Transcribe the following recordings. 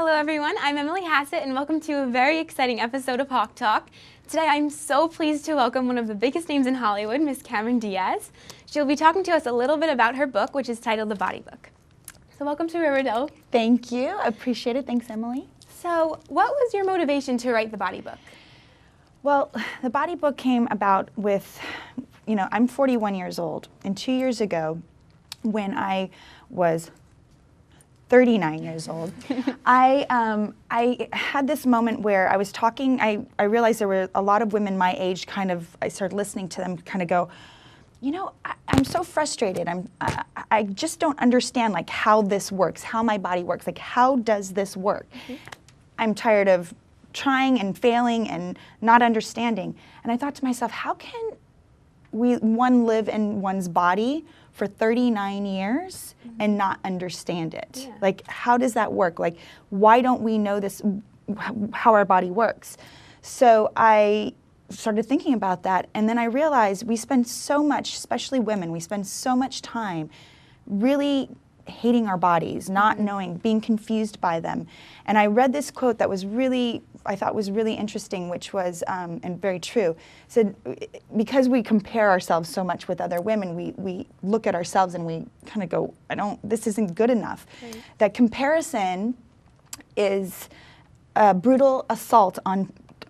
Hello everyone, I'm Emily Hassett and welcome to a very exciting episode of Hawk Talk. Today I'm so pleased to welcome one of the biggest names in Hollywood, Miss Cameron Diaz. She'll be talking to us a little bit about her book, which is titled The Body Book. So welcome to Riverdale. Thank you, I appreciate it. Thanks, Emily. So what was your motivation to write The Body Book? Well, The Body Book came about with, I'm 41 years old, and 2 years ago, when I was 39 years old, I had this moment where I was talking, I realized there were a lot of women my age I started listening to them kind of go, I'm so frustrated. I just don't understand how this works, how my body works, how does this work? Mm-hmm. I'm tired of trying and failing and not understanding. And I thought to myself, how can one live in one's body for 39 years and not understand it? Yeah. How does that work? Why don't we know this, how our body works? So I started thinking about that, and then I realized we spend so much, especially women, we spend so much time really hating our bodies, not knowing, being confused by them. And I read this quote that was I thought was really interesting, which was, and very true. It said, because we compare ourselves so much with other women, we look at ourselves and we kind of go, this isn't good enough. Right. That comparison is a brutal assault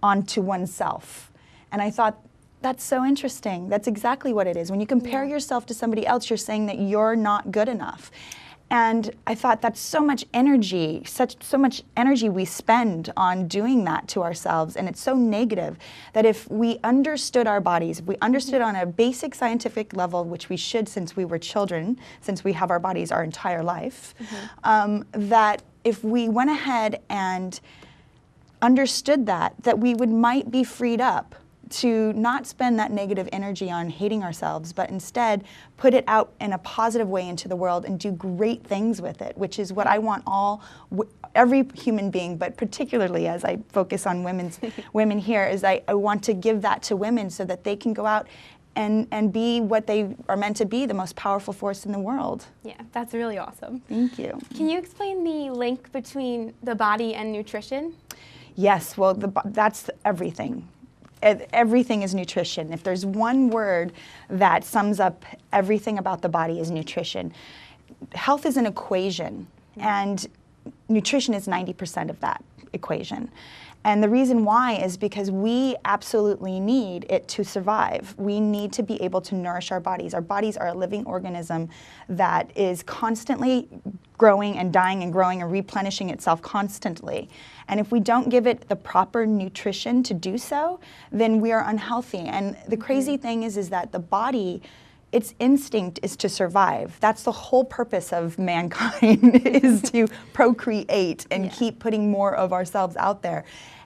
onto oneself. And I thought, that's so interesting. That's exactly what it is. When you compare yourself to somebody else, you're saying that you're not good enough. And I thought that's so much energy, so much energy we spend on doing that to ourselves, and it's so negative that if we understood our bodies, if we understood on a basic scientific level, which we should since we were children, since we have our bodies our entire life, that if we went ahead and understood that we might be freed up to not spend that negative energy on hating ourselves, but instead put it out in a positive way into the world and do great things with it, which is what I want every human being, but particularly as I focus on women here, is I want to give that to women so that they can go out and be what they are meant to be, the most powerful force in the world. Yeah, that's really awesome. Thank you. Can you explain the link between the body and nutrition? Yes, well, that's everything. Everything is nutrition. If there's one word that sums up everything about the body, is nutrition. Health is an equation, and nutrition is 90% of that equation. And the reason why is because we absolutely need it to survive. We need to be able to nourish our bodies. Our bodies are a living organism that is constantly growing and dying and growing and replenishing itself constantly. And if we don't give it the proper nutrition to do so, then we are unhealthy. And the crazy thing is that the body, its instinct is to survive. That's the whole purpose of mankind, is to procreate and keep putting more of ourselves out there.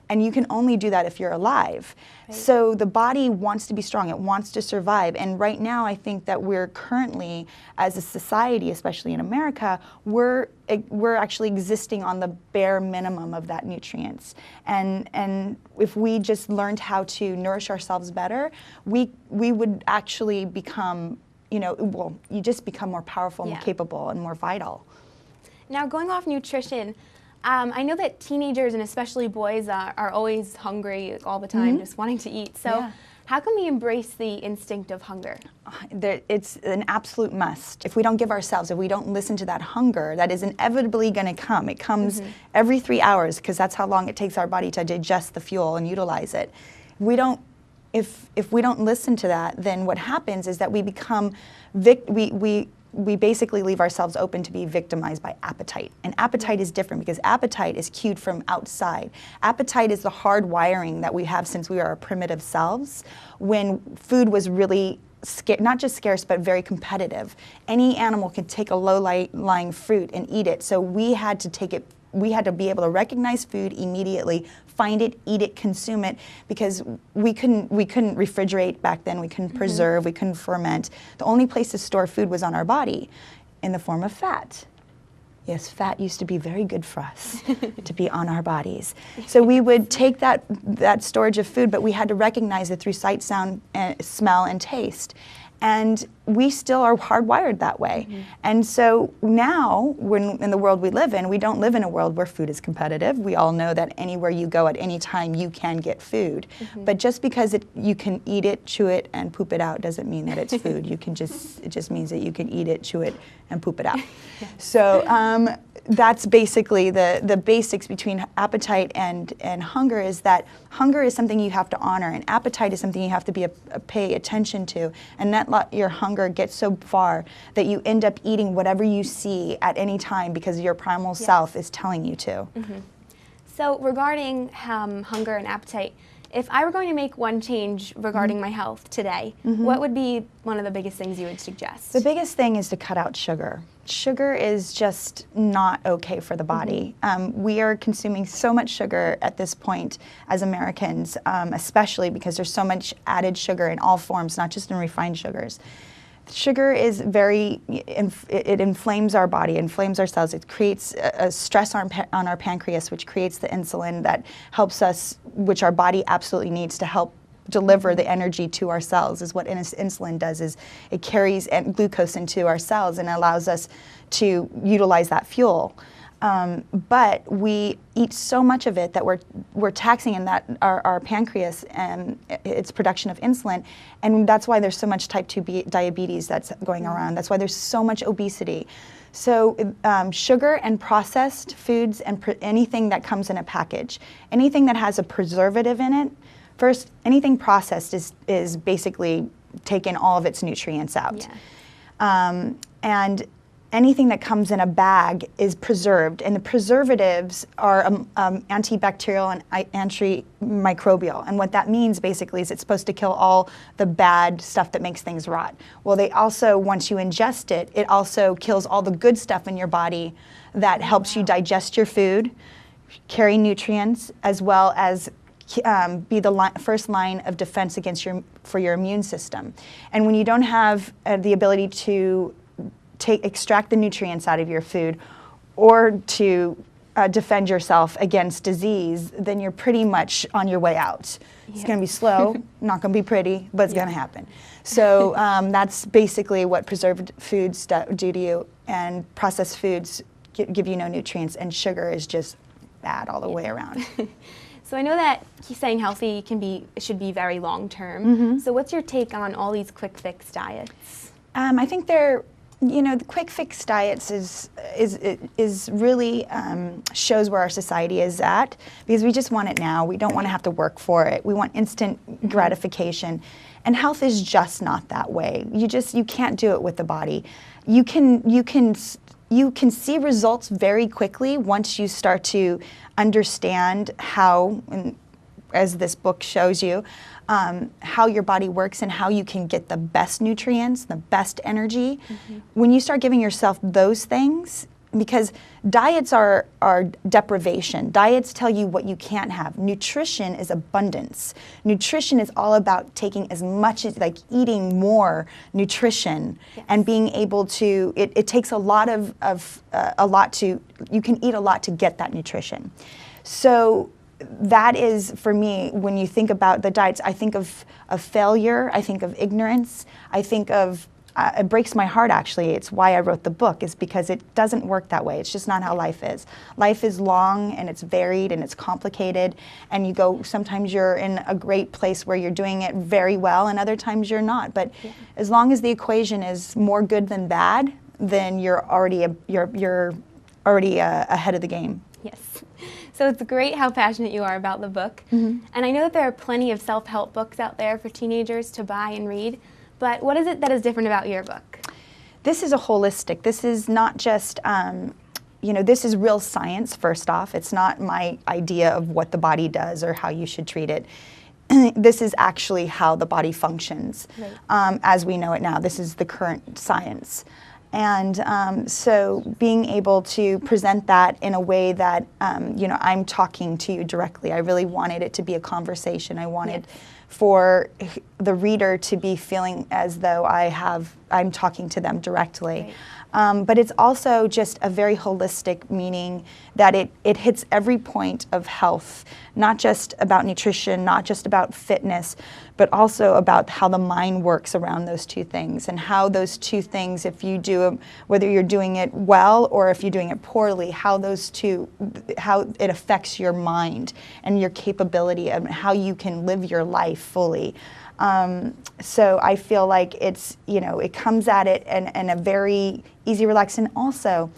And you can only do that if you're alive. Right. So the body wants to be strong, it wants to survive. And right now I think that we're currently, as a society, especially in America, we're actually existing on the bare minimum of that nutrients. And if we just learned how to nourish ourselves better, we would actually become, you just become more powerful, more capable, and more vital. Now, going off nutrition, I know that teenagers and especially boys are always hungry all the time, just wanting to eat. So how can we embrace the instinct of hunger? It's an absolute must. If we don't give ourselves, if we don't listen to that hunger, that is inevitably going to come. It comes every 3 hours, because that's how long it takes our body to digest the fuel and utilize it. If we don't listen to that, then what happens is that we become we basically leave ourselves open to be victimized by appetite. And appetite is different, because appetite is cued from outside. Appetite is the hard wiring that we have since we are our primitive selves, when food was really not just scarce, but very competitive. Any animal could take a low-lying fruit and eat it. So we had to take it. We had to be able to recognize food immediately, find it, eat it, consume it, because we couldn't refrigerate back then, we couldn't preserve, we couldn't ferment. The only place to store food was on our body, in the form of fat. Yes, fat used to be very good for us to be on our bodies. So we would take that storage of food, but we had to recognize it through sight, sound, smell, and taste. And we still are hardwired that way. And so now, when in the world we live in, we don't live in a world where food is competitive. We all know that anywhere you go at any time, you can get food. But just because you can eat it, chew it, and poop it out doesn't mean that it's food. It just means that you can eat it, chew it, and poop it out. So that's basically the basics between appetite and hunger, is that hunger is something you have to honor, and appetite is something you have to pay attention to, and not let your hunger get so far that you end up eating whatever you see at any time because your primal self is telling you to. So regarding hunger and appetite, if I were going to make one change regarding my health today, what would be one of the biggest things you would suggest? The biggest thing is to cut out sugar. Sugar is just not okay for the body. We are consuming so much sugar at this point as Americans, especially because there's so much added sugar in all forms, not just in refined sugars. Sugar is it inflames our body, inflames our cells. It creates a stress on our pancreas, which creates the insulin that helps us, which our body absolutely needs to help deliver the energy to our cells. Is what insulin does, is it carries glucose into our cells and allows us to utilize that fuel. But we eat so much of it that we're taxing in that our pancreas and its production of insulin, and that's why there's so much type 2 diabetes that's going around. That's why there's so much obesity. So sugar and processed foods and anything that comes in a package, anything that has a preservative in it. First, anything processed is basically taken all of its nutrients out. And anything that comes in a bag is preserved, and the preservatives are antibacterial and antimicrobial. And what that means basically is it's supposed to kill all the bad stuff that makes things rot. Well, they also, once you ingest it, it also kills all the good stuff in your body that helps you digest your food, carry nutrients, as well as be the first line of defense for your immune system. And when you don't have the ability to extract the nutrients out of your food or to defend yourself against disease, then you're pretty much on your way out. It's going to be slow, not going to be pretty, but it's going to happen. So that's basically what preserved foods do to you, and processed foods give you no nutrients, and sugar is just bad all the way around. So I know that staying healthy should be very long term. So what's your take on all these quick fix diets? I think the quick fix diets is really shows where our society is at, because we just want it now. We don't want to have to work for it. We want instant gratification, and health is just not that way. You can't do it with the body. You can see results very quickly once you start to understand how, as this book shows you, how your body works and how you can get the best nutrients, the best energy. When you start giving yourself those things, because diets are deprivation. Diets tell you what you can't have. Nutrition is abundance. Nutrition is all about taking as much as, like eating more nutrition and being able to, it takes a lot you can eat a lot to get that nutrition. So that is, for me, when you think about the diets, I think of failure, I think of ignorance, I think of, it breaks my heart actually. It's why I wrote the book, is because it doesn't work that way. It's just not how life is. Life is long and it's varied and it's complicated, and sometimes you're in a great place where you're doing it very well, and other times you're not. But as long as the equation is more good than bad, then you're already ahead of the game. Yes. So it's great how passionate you are about the book. And I know that there are plenty of self-help books out there for teenagers to buy and read, but what is it that is different about your book? This is a holistic. This is not just, this is real science, first off. It's not my idea of what the body does or how you should treat it. This is actually how the body functions as we know it now. This is the current science. And so being able to present that in a way that, I'm talking to you directly. I really wanted it to be a conversation. I wanted for the reader to be feeling as though I have I'm talking to them directly. Right. But it's also just a very holistic, meaning that it hits every point of health, not just about nutrition, not just about fitness, but also about how the mind works around those two things, and how those two things, if you do, whether you're doing it well or if you're doing it poorly, how it affects your mind and your capability and how you can live your life fully. So I feel like it's, it comes at it in a very easy, relaxed, and also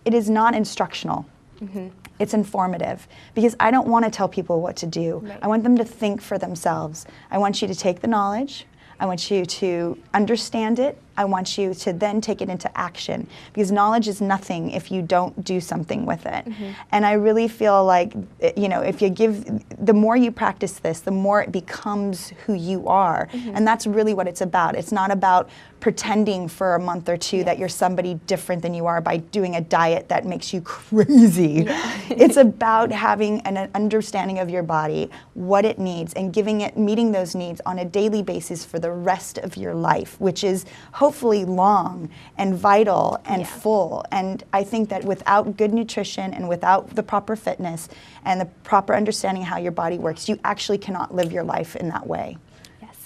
it is not instructional. Mm-hmm. It's informative, because I don't want to tell people what to do. Right. I want them to think for themselves. I want you to take the knowledge. I want you to understand it. I want you to then take it into action, because knowledge is nothing if you don't do something with it. Mm-hmm. And I really feel like, if you the more you practice this, the more it becomes who you are. Mm-hmm. And that's really what it's about. It's not about pretending for a month or two that you're somebody different than you are by doing a diet that makes you crazy. Yeah. It's about having an understanding of your body, what it needs, and meeting those needs on a daily basis for the rest of your life, which is hopefully long and vital and full. And I think that without good nutrition and without the proper fitness and the proper understanding how your body works, you actually cannot live your life in that way.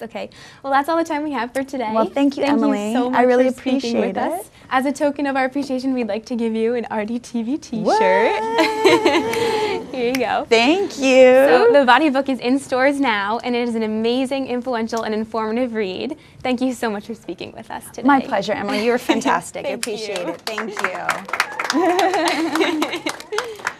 Okay. Well, that's all the time we have for today. Well, thank you, Emily. Thank you so much I really for speaking appreciate with us. As a token of our appreciation, we'd like to give you an RDTV t-shirt. Here you go. Thank you. So the Body book is in stores now, and it is an amazing, influential, and informative read. Thank you so much for speaking with us today. My pleasure, Emily. You were fantastic. I Thank appreciate you. it. Thank you.